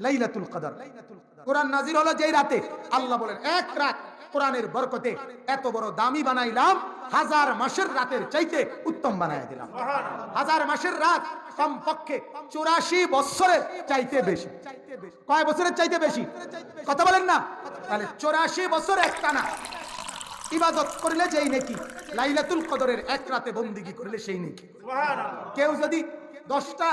লাইলাতুল কদর। কোরআন নাজিল হলো যেই রাতে, আল্লাহ বলেন এক রাত কোরআনের বরকতে এত বড় দামি বানাইলাম, 1000 মাসের রাতের চাইতে উত্তম বানায় দিলাম। 1000 মাসের রাত কমপক্ষে 84 বছরের চাইতে বেশি। কয় বছরের চাইতে বেশি? কথা বলেন না। তাহলে 84 বছর একটানা ইবাদত করলে যেই নেকি, লাইলাতুল কদরের এক রাতে বন্দিগি করলে সেই নেকি। কেউ যদি 10টা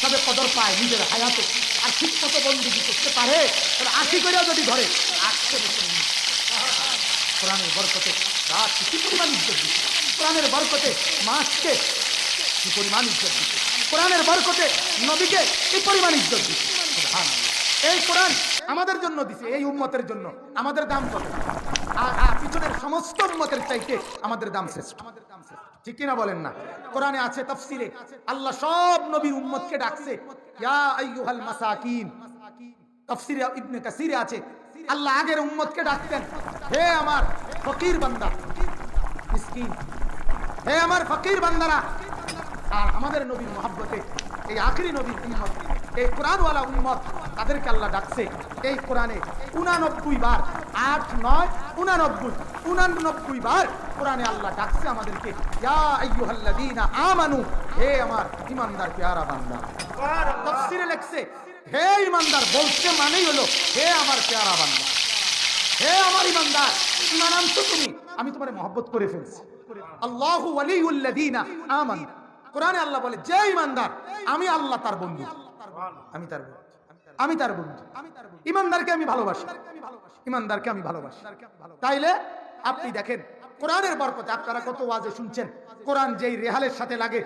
সবে কদর পায় নিজের হায়াতে আর ঠিক মতো বন্দিগি করতে পারে, তাহলে 80 করেও যদি ধরে 800 বছর। কোরআনের বরকতে রাত কি পরিমাণ ইজ্জত দিচ্ছে, কোরআনের বরকতে মাসকে কি পরিমাণ ইজ্জত দিচ্ছে, কোরআনের বরকতে নবীকে কি পরিমাণ ইজ্জত দিচ্ছে। সুবহানাল্লাহ। এই কোরআন আমাদের জন্য দিছে, এই উম্মতের জন্য। আমাদের দাম কত? আর পিছনের সমস্ত উম্মতের চাইতে আমাদের দাম শ্রেষ্ঠ। ঠিক কিনা বলেন না? কোরআনে আছে তাফসিরে আল্লাহ সব নবীর উম্মতকে ডাকছে ইয়া আইয়ুহাল মাসাকিন। তাফসিরে ইবনে কাসিরে আছে আল্লাহ আগের উম্মতকে ডাকতেন, হে আমার ফকির বান্দা, মিসকিন, হে আমার ফকির বান্দারা। আর আমাদের নবীর মহব্বতে এই আখেরি নবীর উম্মত, এই কোরআনওয়ালা উম্মত, তাদেরকে আল্লাহ ডাকছে এই কোরআনে 89 বার, 8, 9, 89, 89 বার কোরআনে আল্লাহ ডাকছে আমাদেরকে ইয়া আইয়ুহাল্লাযীনা আমানু, হে আমার ঈমানদার পেয়ারা বান্দা। তাফসীরে লেখছে হে ঈমানদার বলছে মানেই হলো হে আমার পেয়ারা বান্দা, হে আমার ঈমানদার, ঈমান আনছো তুমি, আমি তোমারে মহব্বত করে ফেলছি। আল্লাহু ওয়ালিউল্লাযীনা আমানু। কোরআনে আল্লাহ বলে যে ঈমানদার, আমি আল্লাহ তার বন্ধু, আমি তার বন্ধু, আমি তার বন্ধু। ঈমানদারকে আমি ভালোবাসি, ঈমানদারকে আমি ভালোবাসি। তাইলে আপনি দেখেন কোরআনের বরকতে আপনারা কত ওয়াজে শুনছেন, কোরআন যেই রেহালের সাথে লাগে